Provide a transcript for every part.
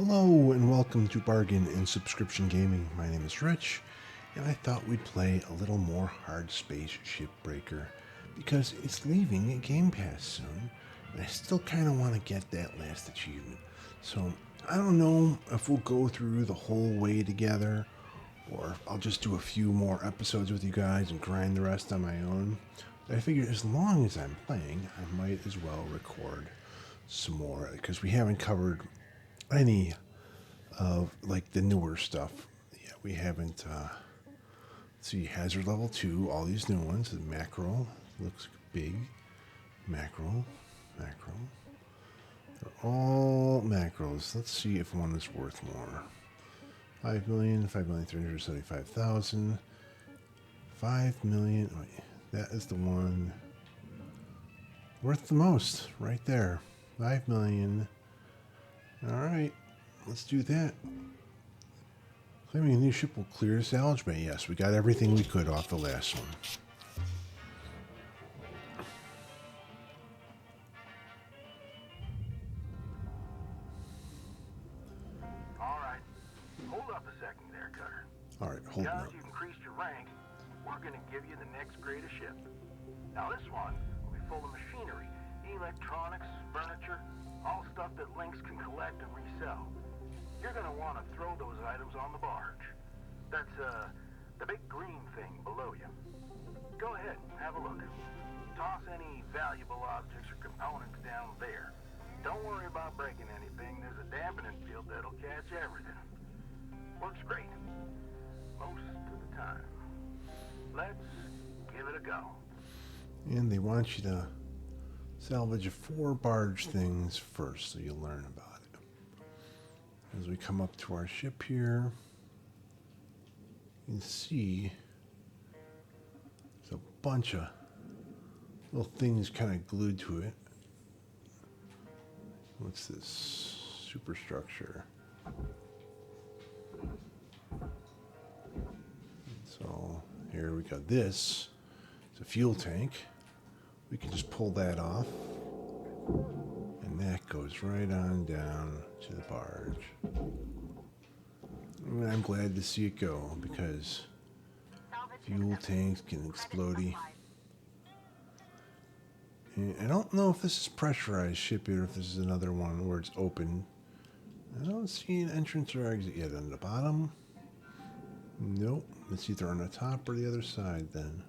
Hello and welcome to Bargain and Subscription Gaming. My name is Rich, and I thought we'd play a little more Hardspace Shipbreaker because it's leaving Game Pass soon, and I still kind of want to get that last achievement. So I don't know if we'll go through the whole way together, or I'll just do a few more episodes with you guys and grind the rest on my own. But I figured as long as I'm playing, I might as well record some more because we haven't covered any of like the newer stuff. Yeah, we haven't. See, hazard level 2, all these new ones. The macro looks big. Macro. They're all macros. Let's see if one is worth more. 5,375,000. 5 million. Wait, that is the one worth the most right there. 5 million. All right. Let's do that. Claiming a new ship will clear salvage bay. Yes, we got everything we could off the last one. All right. Hold up a second there, Cutter. All right, hold on. Because you've increased your rank, we're going to give you the next greatest ship. Now this one will be full of machinery, electronics, furniture, all stuff that Lynx can collect and resell. You're going to want to throw those items on the barge. That's, the big green thing below you. Go ahead, have a look. Toss any valuable objects or components down there. Don't worry about breaking anything. There's a dampening field that'll catch everything. Works great. Most of the time. Let's give it a go. And they want you to salvage 4 barge things first so you'll learn about it. As we come up to our ship here, you can see there's a bunch of little things kind of glued to it. What's this? Superstructure. So here we got this. It's a fuel tank. We can just pull that off. And that goes right on down to the barge. And I'm glad to see it go because fuel tanks can explode. And I don't know if this is pressurized ship or if this is another one where it's open. I don't see an entrance or exit yet on the bottom. Nope. It's either on the top or the other side then.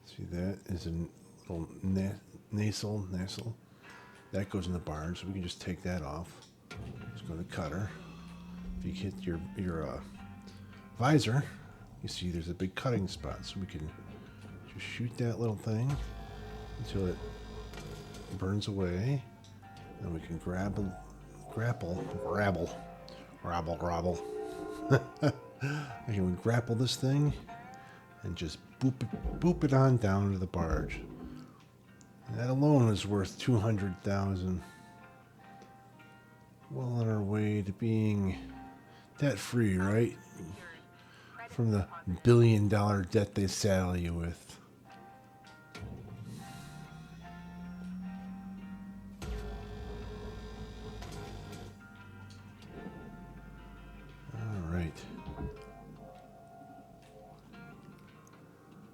See, that is a little nasal. That goes in the barge, so we can just take that off. Let's go to cutter. If you hit your visor, you see there's a big cutting spot, so we can just shoot that little thing until it burns away. And we can grapple. I can grapple this thing and just boop it on down to the barge. And that alone is worth 200,000. Well on our way to being debt free, right? From the $1 billion debt they saddle you with.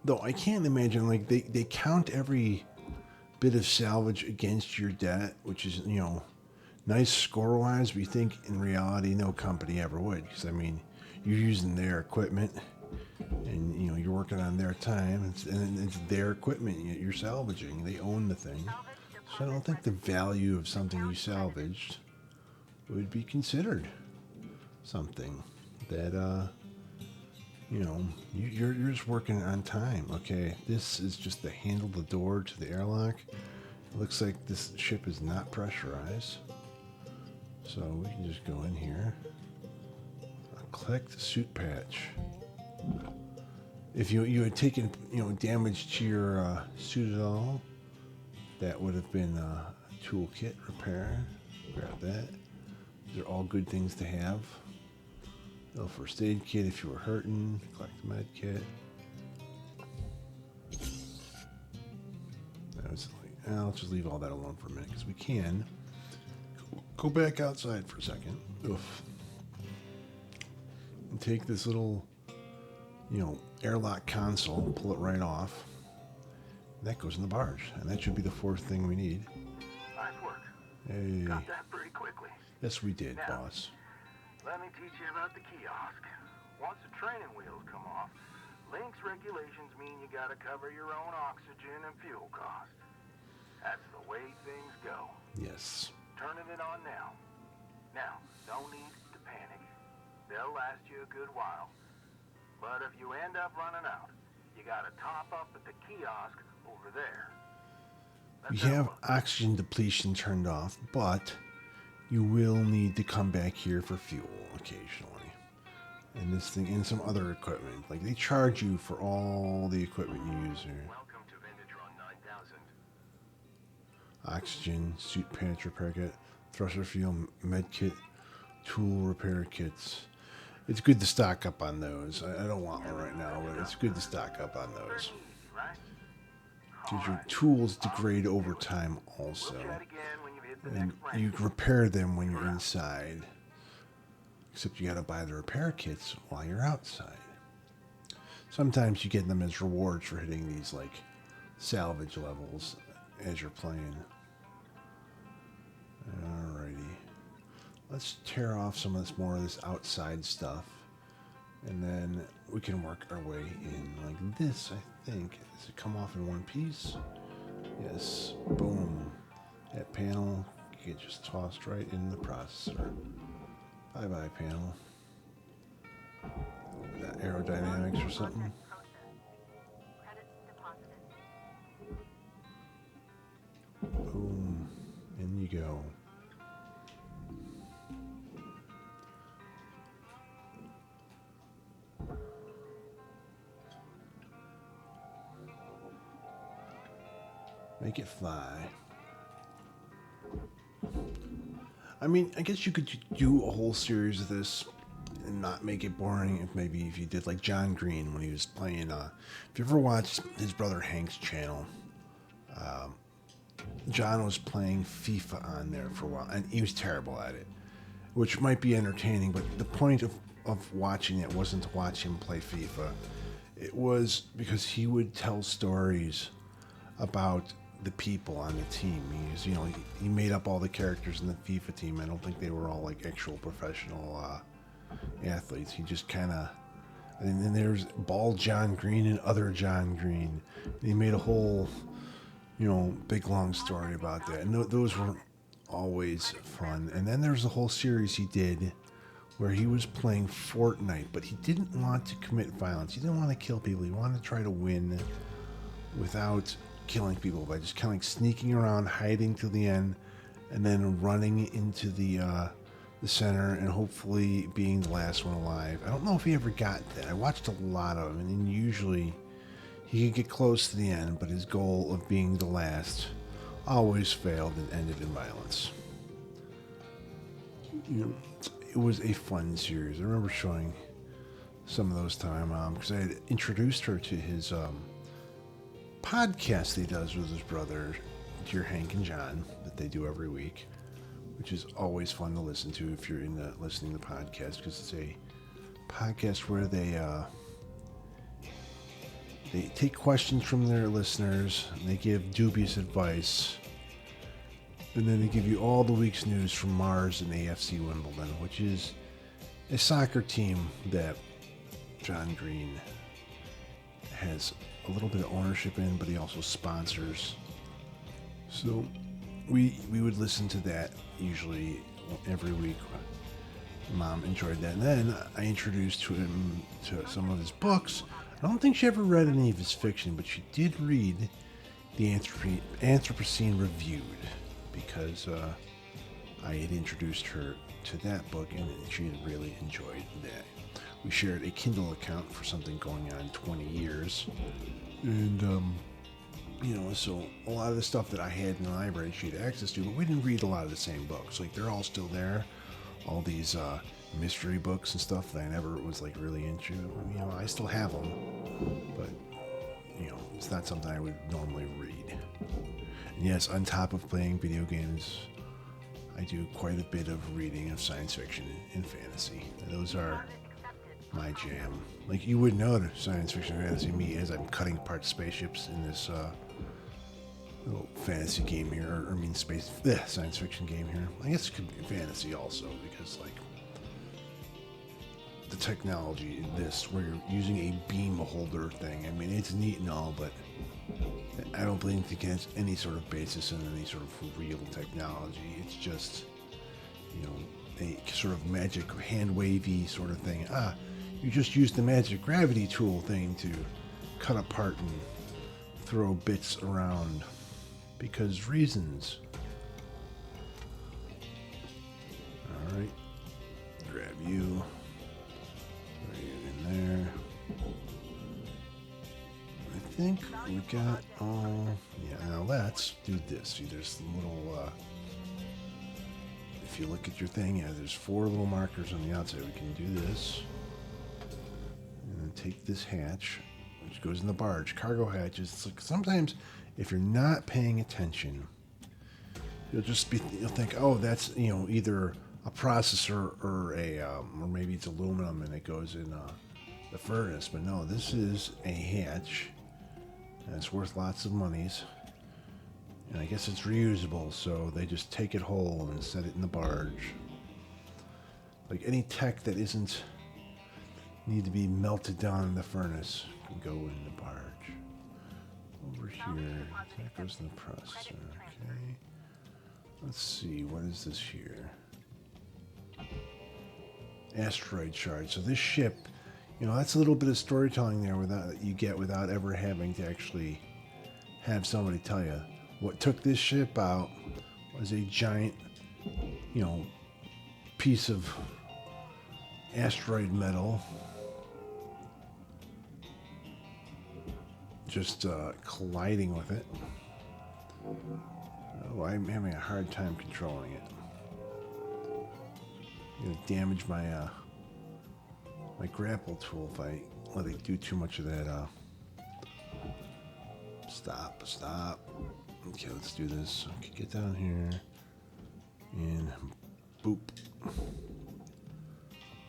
Though I can't imagine, like, they count every bit of salvage against your debt, which is, nice score-wise, but you think in reality no company ever would. Because, I mean, you're using their equipment and, you're working on their time. And it's their equipment you're salvaging. They own the thing. So I don't think the value of something you salvaged would be considered something that, you're just working on time. Okay, this is just to handle the door to the airlock. It looks like this ship is not pressurized. So we can just go in here. Collect the suit patch. If you had taken, damage to your suit at all, that would have been a toolkit repair. Grab that. These are all good things to have. Little first aid kit if you were hurting. Collect the med kit. That was like Let's just leave all that alone for a minute because we can go back outside for a second. Oof. And take this little, airlock console, pull it right off. And that goes in the barge, and that should be the fourth thing we need. Nice work. Hey. Got that pretty quickly. Yes, we did, Now, boss. let me teach you about the kiosk. Once the training wheels come off, Link's regulations mean you gotta cover your own oxygen and fuel costs. That's the way things go. Yes. Turning it on now. Now, no need to panic. They'll last you a good while. But if you end up running out, you gotta top up at the kiosk over there. We Let's have look. oxygen depletion turned off, but you will need to come back here for fuel occasionally. And this thing and some other equipment. Like they charge you for all the equipment you use here. Welcome to Vendatron 9000. Oxygen, suit pants repair kit, thruster fuel, med kit, tool repair kits. It's good to stock up on those. I don't want one right now, but it's good to stock up on those. Easy, right? Because your tools degrade over time also. We'll chat again when you hit the And next you range. repair them when you're inside. Except you gotta buy the repair kits while you're outside. Sometimes you get them as rewards for hitting these like salvage levels as you're playing. Alrighty. Let's tear off some of this more of this outside stuff. And then we can work our way in like this, I think. Does it come off in one piece? Yes. Boom. That panel get just tossed right in the processor. Bye-bye, panel. That aerodynamics or something. Boom. In you go. Make it fly. I mean, I guess you could do a whole series of this and not make it boring. If you did like John Green when he was playing. If you ever watched his brother Hank's channel, John was playing FIFA on there for a while, and he was terrible at it, which might be entertaining. But the point of watching it wasn't to watch him play FIFA. It was because he would tell stories about the people on the team. He made up all the characters in the FIFA team. I don't think they were all like actual professional athletes. He just kind of, and then there's Bald John Green and other John Green. And he made a whole, big long story about that. And those were always fun. And then there's a whole series he did where he was playing Fortnite, but he didn't want to commit violence. He didn't want to kill people. He wanted to try to win without killing people by just kind of like sneaking around, hiding till the end, and then running into the center and hopefully being the last one alive. I don't know if he ever got that. I watched a lot of him, and then usually he could get close to the end, but his goal of being the last always failed and ended in violence. It was a fun series. I remember showing some of those to my mom because I had introduced her to his podcast he does with his brother, Dear Hank and John, that they do every week, which is always fun to listen to if you're into listening to podcasts, because it's a podcast where they take questions from their listeners, and they give dubious advice, and then they give you all the week's news from Mars and AFC Wimbledon, which is a soccer team that John Green has a little bit of ownership in, but he also sponsors. So we would listen to that usually every week. Mom enjoyed that. And then I introduced him to some of his books. I don't think she ever read any of his fiction, but she did read the Anthropocene Reviewed, because I had introduced her to that book, and she had really enjoyed that. We shared a Kindle account for something going on 20 years. And, so a lot of the stuff that I had in the library she had access to, but we didn't read a lot of the same books. Like, they're all still there. All these mystery books and stuff that I never was, like, really into. I still have them. But, it's not something I would normally read. Yes, on top of playing video games, I do quite a bit of reading of science fiction and fantasy. Those are my jam. Like, you would know science fiction and fantasy me as I'm cutting apart spaceships in this little fantasy game here, or I mean science fiction game here. I guess it could be fantasy also, because like the technology in this, where you're using a beam holder thing. I mean, it's neat and all, but I don't think it has any sort of basis in any sort of real technology. It's just, you know, a sort of magic hand wavy sort of thing. You just use the magic gravity tool thing to cut apart and throw bits around because reasons. All right, grab you. Put you in there. I think we got all. Yeah, now let's do this. See, there's a little. If you look at your thing, yeah, there's 4 little markers on the outside. We can do this. And then take this hatch, which goes in the barge. Cargo hatches. It's like sometimes, if you're not paying attention, you'll think, oh, that's, you know, either a processor or or maybe it's aluminum and it goes in the furnace. But no, this is a hatch, and it's worth lots of monies. And I guess it's reusable, so they just take it whole and set it in the barge. Like any tech that isn't need to be melted down in the furnace can go in the barge. Over here, that goes in the processor. Okay. Let's see, what is this here? Asteroid shard. So this ship, you know, that's a little bit of storytelling there without ever having to actually have somebody tell you. What took this ship out was a giant, you know, piece of asteroid metal just colliding with it. Oh, I'm having a hard time controlling it. I'm gonna damage my my grapple tool if I let it do too much of that. Stop. Okay, let's do this. Okay, get down here and boop.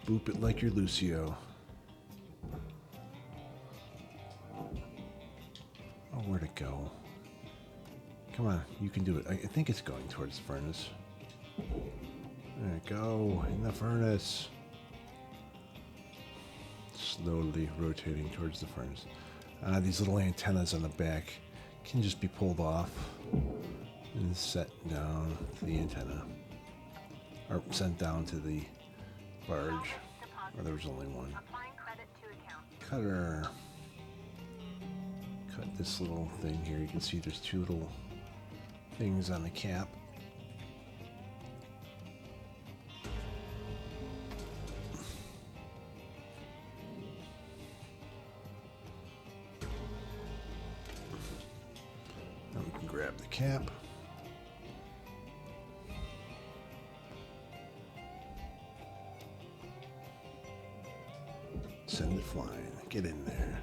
Boop it like you're Lucio. Oh, where'd it go? Come on, you can do it. I think it's going towards the furnace. There it go, in the furnace. Slowly rotating towards the furnace. These little antennas on the back can just be pulled off and set down to the antenna. Or sent down to the barge. Or there was only one. Cutter. Cut this little thing here. You can see there's 2 little things on the cap. Now we can grab the cap. Send it flying. Get in there.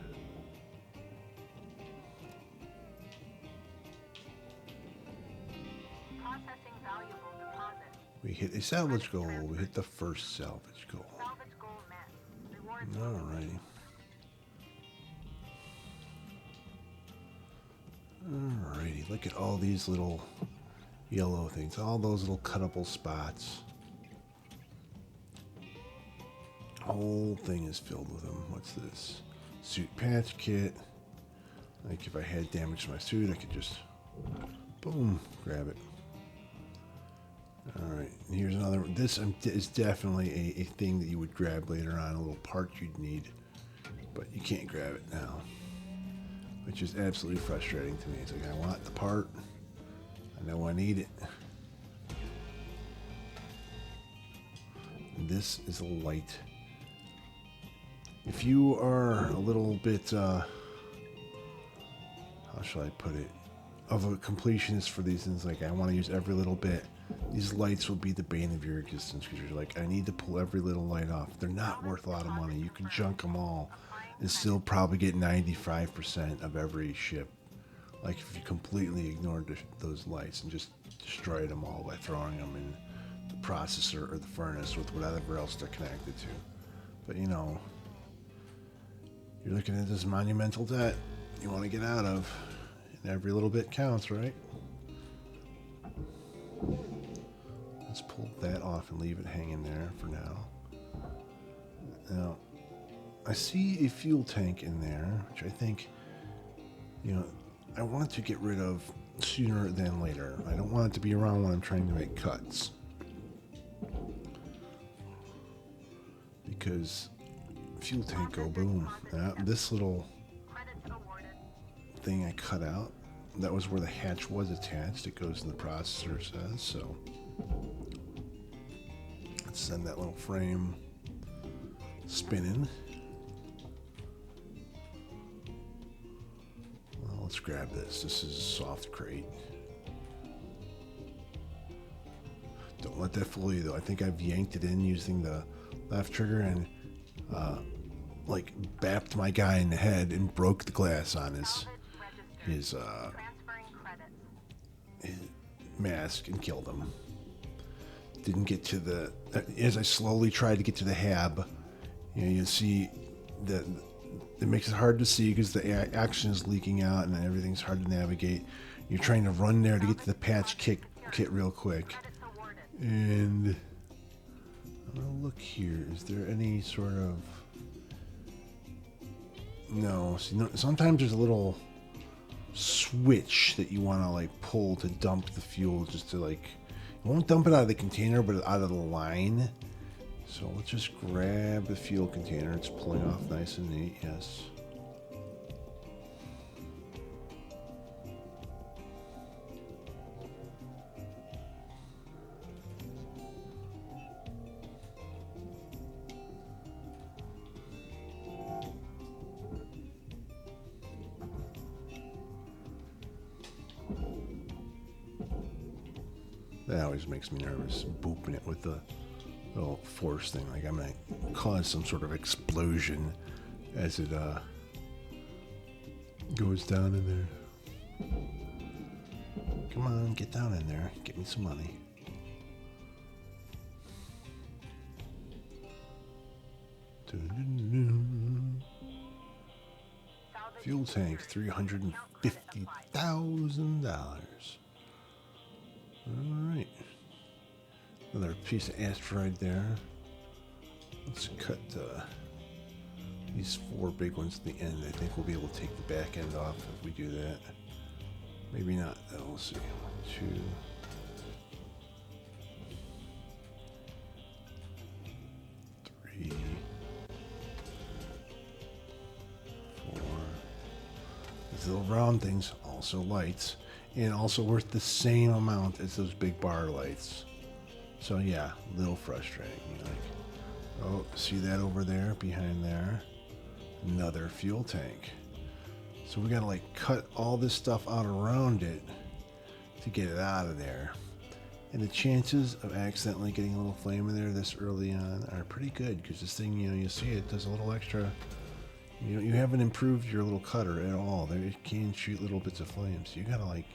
We hit a salvage goal. We hit the first salvage goal. Alrighty. Alrighty. Look at all these little yellow things. All those little cuttable spots. Whole thing is filled with them. What's this? Suit patch kit. Like if I had damage to my suit, I could just boom, grab it. Alright, and here's another one. This is definitely a thing that you would grab later on, a little part you'd need, but you can't grab it now, which is absolutely frustrating to me. It's like, I want the part, I know I need it. And this is a light. If you are a little bit, how shall I put it, of a completionist for these things, like I want to use every little bit, these lights will be the bane of your existence, because you're like, I need to pull every little light off. They're not worth a lot of money. You can junk them all and still probably get 95% of every ship Like if you completely ignored those lights and just destroyed them all by throwing them in the processor or the furnace with whatever else they're connected to. But you know, you're looking at this monumental debt you want to get out of, and every little bit counts, right? Let's pull that off and leave it hanging there for now. Now, I see a fuel tank in there, which I think, you know, I want to get rid of sooner than later. I don't want it to be around when I'm trying to make cuts. Because fuel tank go boom. This little thing I cut out, that was where the hatch was attached. It goes in the processor, it says, so let's send that little frame spinning. Well, let's grab this. This is a soft crate. Don't let that fool you though. I think I've yanked it in using the left trigger and like bapped my guy in the head and broke the glass on his mask and killed him. Didn't get to the, as I slowly tried to get to the hab, you know, you see that it makes it hard to see because the action is leaking out and everything's hard to navigate. You're trying to run there to get to the patch kit real quick. And I'm gonna look here. Is there any sort of, no, see, no, sometimes there's a little switch that you want to like pull to dump the fuel, just to like, you won't dump it out of the container but out of the line. So let's just grab the fuel container. It's pulling off nice and neat. Yes. That always makes me nervous, booping it with the little force thing. Like I might cause some sort of explosion as it goes down in there. Come on, get down in there. Get me some money. Fuel tank, $350,000. Alright. Another piece of asteroid there. Let's cut these 4 big ones at the end. I think we'll be able to take the back end off if we do that. Maybe not, though. We'll see. 1, 2, 3, 4. These little round things, also lights. And also worth the same amount as those big bar lights. So yeah, a little frustrating. You're like, oh, see that over there, behind there? Another fuel tank. So we gotta like cut all this stuff out around it to get it out of there. And the chances of accidentally getting a little flame in there this early on are pretty good, because this thing, you know, you see it does a little extra. You know, you haven't improved your little cutter at all. It can shoot little bits of flame, so you gotta like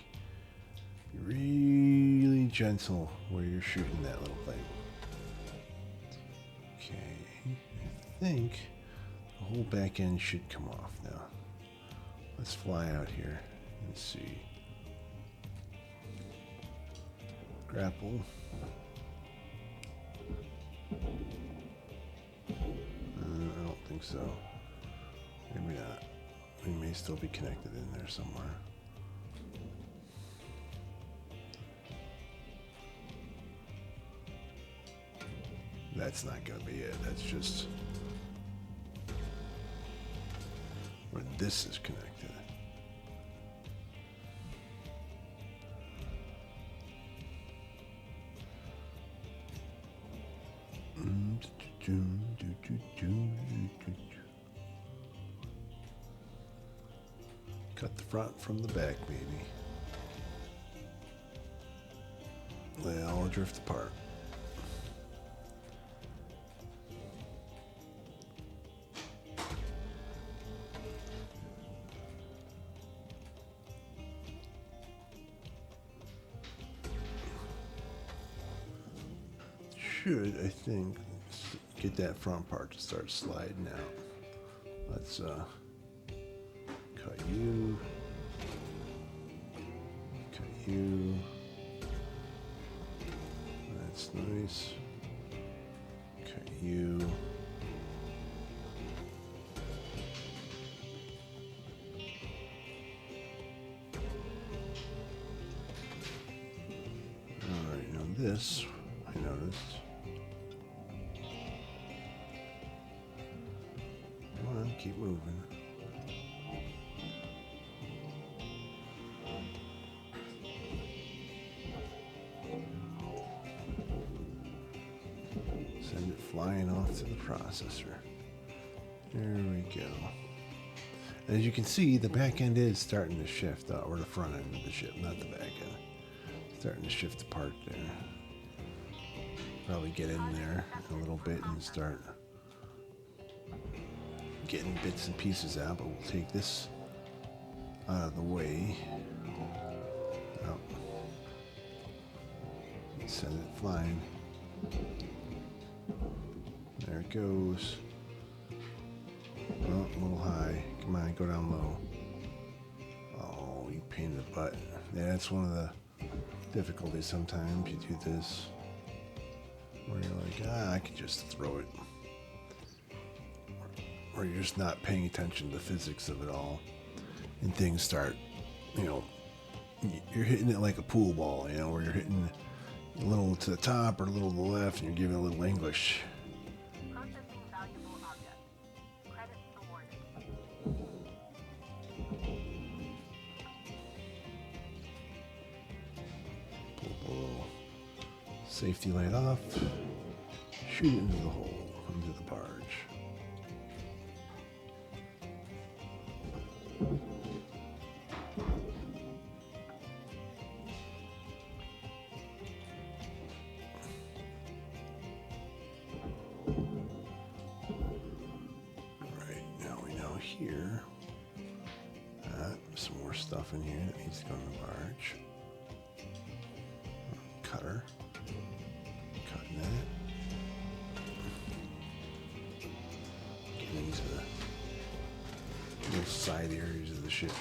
be really gentle where you're shooting that little thing. Okay, I think the whole back end should come off now. Let's fly out here and see. Grapple. I don't think so. Maybe not. We may still be connected in there somewhere. That's not going to be it. That's just where this is connected. Cut the front from the back, baby. They all drift apart. should, I think, get that front part to start sliding out. Let's cut you. Cut you. That's nice. Cut you. Alright, now this, I noticed. Come on, keep moving. Send it flying off to the processor. There we go. As you can see, the back end is starting to shift, or the front end of the ship, not the back end. Starting to shift apart there. Probably get in there a little bit and start getting bits and pieces out, but we'll take this out of the way. Oh. Send it flying. There it goes. Oh, a little high. Come on, go down low. Oh, you pain in the butt. Yeah, that's one of the difficulties sometimes. You do this where you're like, I could just throw it. Or you're just not paying attention to the physics of it all. And things start, you're hitting it like a pool ball, where you're hitting a little to the top or a little to the left and you're giving a little English. Processing valuable object. Credits awarded. Pull safety light off. Shoot it into the hole, into the barge. Here, some more stuff in here that needs to go in the barge. Cutter, cutting that. Getting into the little side areas of the ship.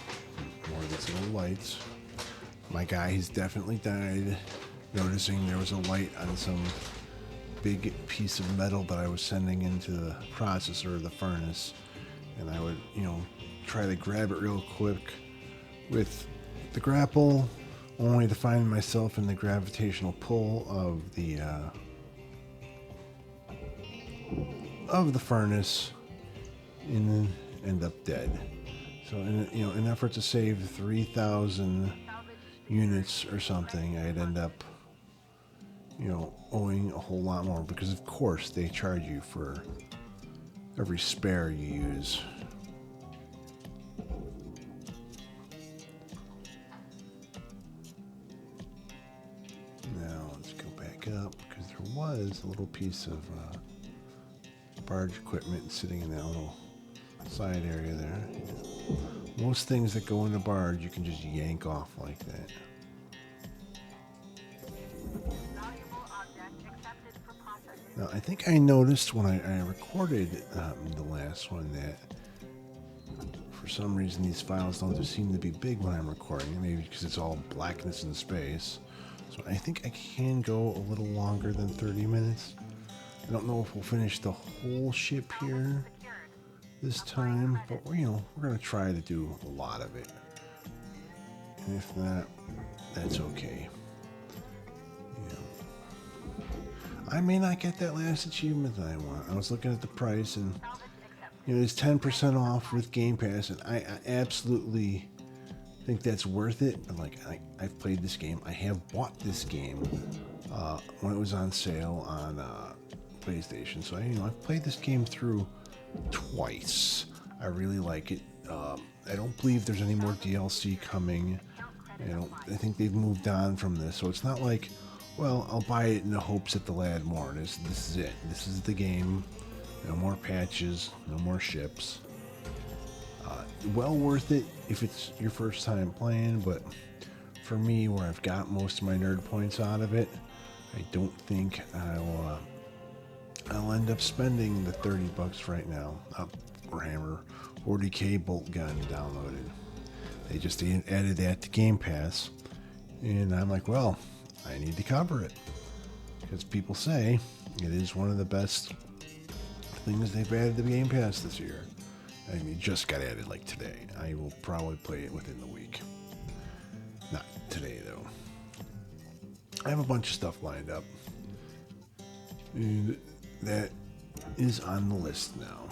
More of these little lights. My guy has definitely died noticing there was a light on some big piece of metal that I was sending into the processor of the furnace. And I would, try to grab it real quick with the grapple, only to find myself in the gravitational pull of the furnace, and then end up dead. So, in an effort to save 3,000 units or something, I'd end up, owing a whole lot more because, of course, they charge you for every spare you use. Now let's go back up because there was a little piece of barge equipment sitting in that little side area there. Most things that go in a barge you can just yank off like that. Now, I think I noticed when I recorded the last one that for some reason these files don't seem to be big when I'm recording. Maybe because it's all blackness in space. So I think I can go a little longer than 30 minutes. I don't know if we'll finish the whole ship here this time, but we're going to try to do a lot of it. And if not, that's okay. I may not get that last achievement that I want. I was looking at the price and it's 10% off with Game Pass, and I absolutely think that's worth it. But I've played this game. I have bought this game when it was on sale on PlayStation. So I've played this game through twice. I really like it. I don't believe there's any more DLC coming. I think they've moved on from this, so it's not like, well, I'll buy it in the hopes that they'll add more. This is it. This is the game. No more patches. No more ships. Well worth it if it's your first time playing, but for me, where I've got most of my nerd points out of it, I don't think I'll I'll end up spending the 30 bucks right now. Warhammer 40k bolt gun downloaded. They just added that to Game Pass. And I'm like, well, I need to cover it. Because people say it is one of the best things they've added to Game Pass this year. I mean, it just got added like today. I will probably play it within the week. Not today, though. I have a bunch of stuff lined up. And that is on the list now.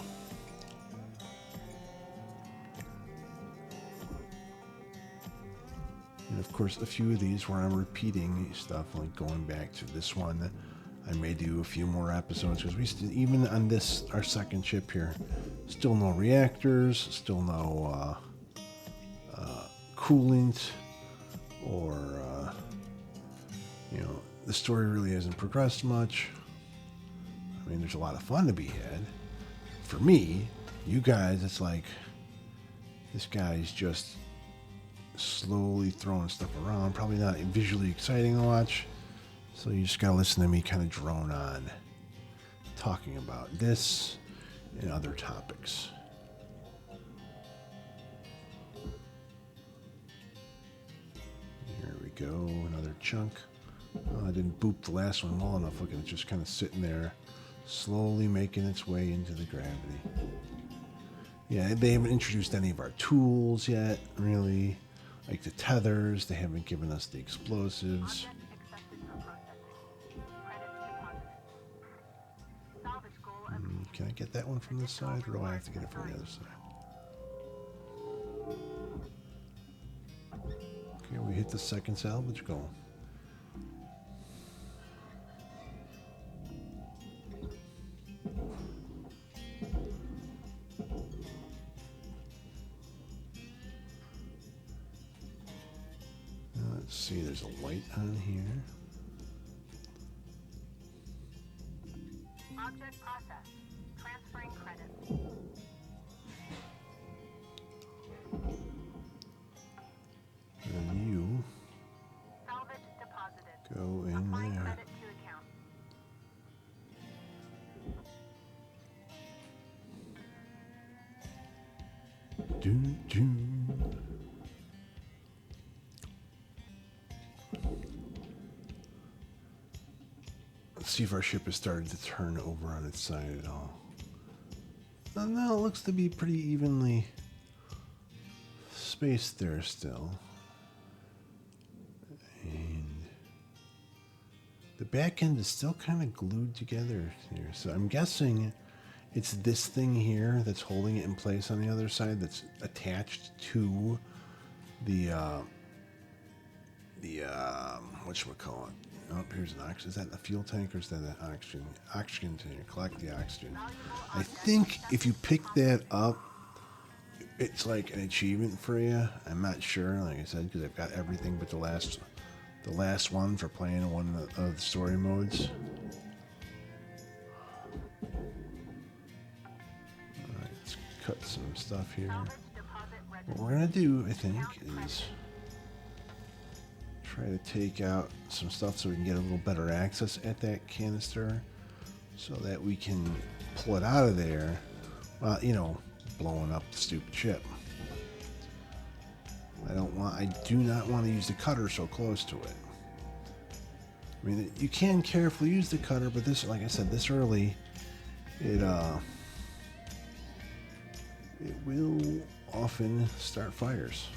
And of course, a few of these where I'm repeating stuff, like going back to this one. I may do a few more episodes because even on this, our second ship here, still no reactors, still no coolant, or the story really hasn't progressed much. I mean, there's a lot of fun to be had. For me, you guys, it's like this guy's just slowly throwing stuff around. Probably not visually exciting to watch. So you just gotta listen to me kind of drone on, talking about this and other topics. Here we go, another chunk. Oh, I didn't boop the last one well enough. Look at it, just kind of sitting there, slowly making its way into the gravity. Yeah, they haven't introduced any of our tools yet, really. Like the tethers, they haven't given us the explosives. Can I get that one from this side, or do I have to get it from the other side? Okay, we hit the second salvage goal. Let's see, there's a light on here. Object processed. Transferring credits. And you Salvage deposited. go in Applying there. credit to account. Doo, doo. Let's see if our ship has started to turn over on its side at all. No, it looks to be pretty evenly spaced there still. And the back end is still kind of glued together here. So I'm guessing it's this thing here that's holding it in place on the other side that's attached to the whatchamacallit. Oh, here's an oxygen. Is that a fuel tank or is that an oxygen? Oxygen tank. Collect the oxygen. I think if you pick that up, it's like an achievement for you. I'm not sure, like I said, because I've got everything but the last one for playing one of the story modes. Alright, let's cut some stuff here. What we're gonna do, I think, is try to take out some stuff so we can get a little better access at that canister so that we can pull it out of there while, blowing up the stupid ship. I do not want to use the cutter so close to it. I mean, you can carefully use the cutter, but this, like I said, this early, it will often start fires.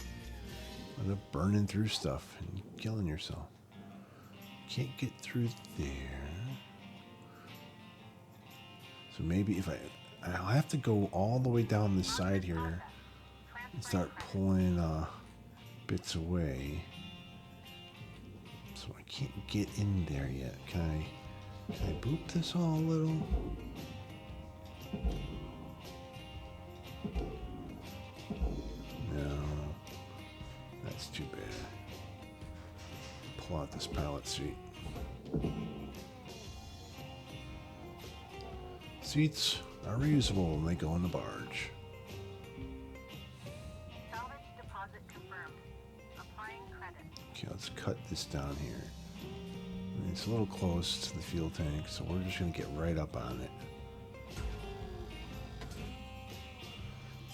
End up burning through stuff and killing yourself. Can't get through there. So maybe if I'll have to go all the way down this side here and start pulling bits away. So I can't get in there yet. Can I boop this all a little? No. That's too bad. Pull out this pallet seat. Seats are reusable and they go in the barge. Salvage deposit confirmed. Applying credit. Okay, let's cut this down here. It's a little close to the fuel tank, so we're just going to get right up on it.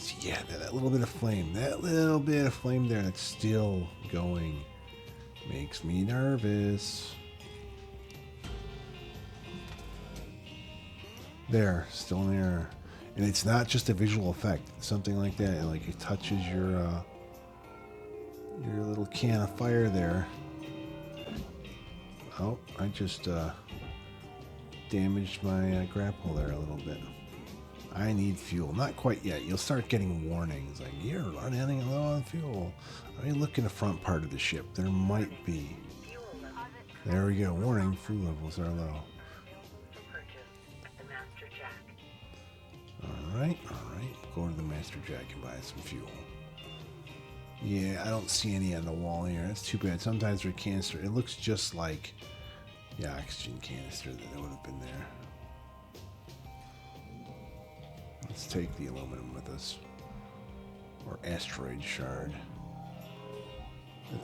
So yeah, that little bit of flame. That little bit of flame there that's still going makes me nervous. There, still in there. And it's not just a visual effect. Something like that. Like it touches your little can of fire there. Oh, I just damaged my grapple there a little bit. I need fuel. Not quite yet. You'll start getting warnings like, you're running low on fuel. I mean, look in the front part of the ship. There might be. There we go. Warning, fuel levels are low. Alright. Go to the Master Jack and buy some fuel. Yeah, I don't see any on the wall here. That's too bad. Sometimes with canister, it looks just like the oxygen canister that would have been there. Let's take the aluminum with us. Or asteroid shard.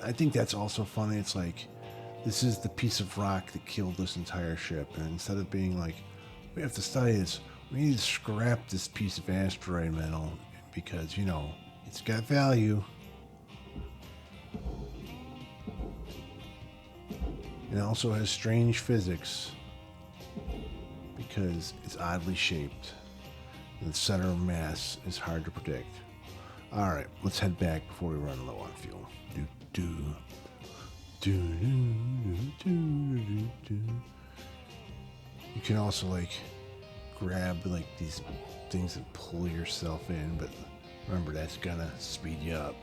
I think that's also funny. It's like, this is the piece of rock that killed this entire ship. And instead of being like, we have to study this, we need to scrap this piece of asteroid metal because, you know, it's got value. It also has strange physics because it's oddly shaped. And the center of mass is hard to predict. Alright, let's head back before we run low on fuel. You can also like grab like these things and pull yourself in, but remember that's gonna speed you up.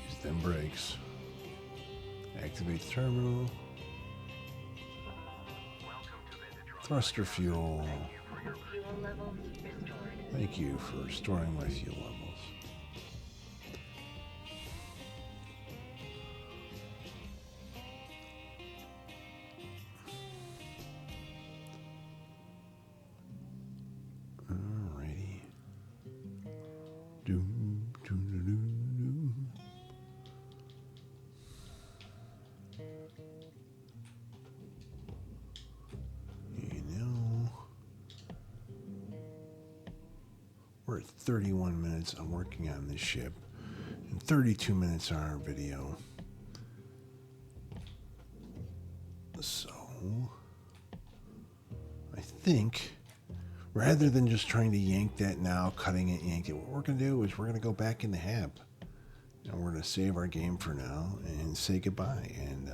Use them brakes. Activate the terminal. Thruster fuel. Thank you for restoring my fuel levels. Alrighty. We're at 31 minutes. I'm working on this ship. And 32 minutes on our video. So, I think, rather than just trying to yank that now, cutting it, yank it, what we're going to do is we're going to go back in the hab. And we're going to save our game for now and say goodbye. And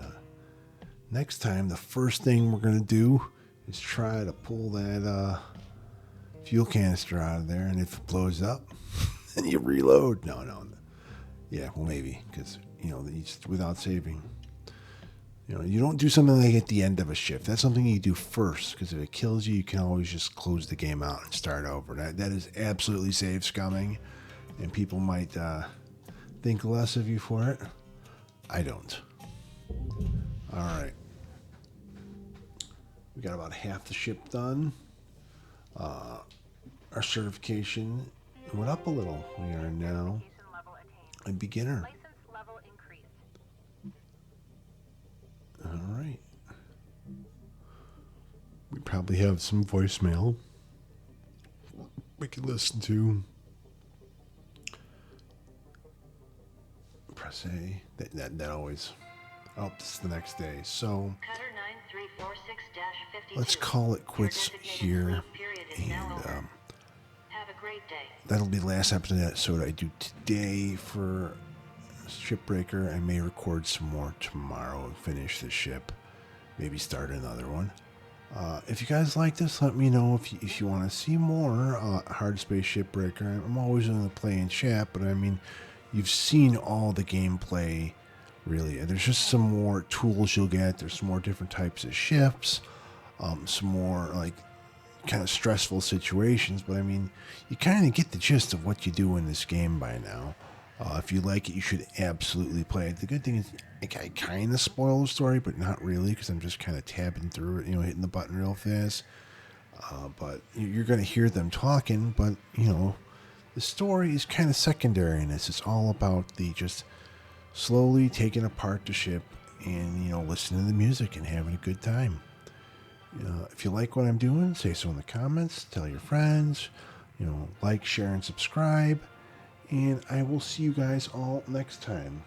next time, the first thing we're going to do is try to pull that fuel canister out of there, and if it blows up, then you reload. No. Yeah, well, maybe, because, you know, without saving. You know, you don't do something like at the end of a shift. That's something you do first, because if it kills you, you can always just close the game out and start over. That is absolutely save scumming, and people might think less of you for it. I don't. All right. We got about half the ship done. Our certification went up a little. We are now a beginner. All right. We probably have some voicemail we can listen to. Press A. That always. Oh, this is the next day. So let's call it quits here. And that'll be the last episode I do today for Shipbreaker. I may record some more tomorrow and finish the ship. Maybe start another one. If you guys like this, let me know if you want to see more Hardspace Shipbreaker. I'm always going to play and chat, but I mean, you've seen all the gameplay, really. There's just some more tools you'll get. There's some more different types of ships. Some more, like, kind of stressful situations, but I mean, you kind of get the gist of what you do in this game by now. If you like it, you should absolutely play it. The good thing is, I kind of spoil the story, but not really, because I'm just kind of tabbing through it, you know, hitting the button real fast. But you're going to hear them talking, but, you know, The story is kind of secondary in this. It's all about the just slowly taking apart the ship and, listening to the music and having a good time. If you like what I'm doing, say so in the comments, tell your friends, like, share, and subscribe. And I will see you guys all next time.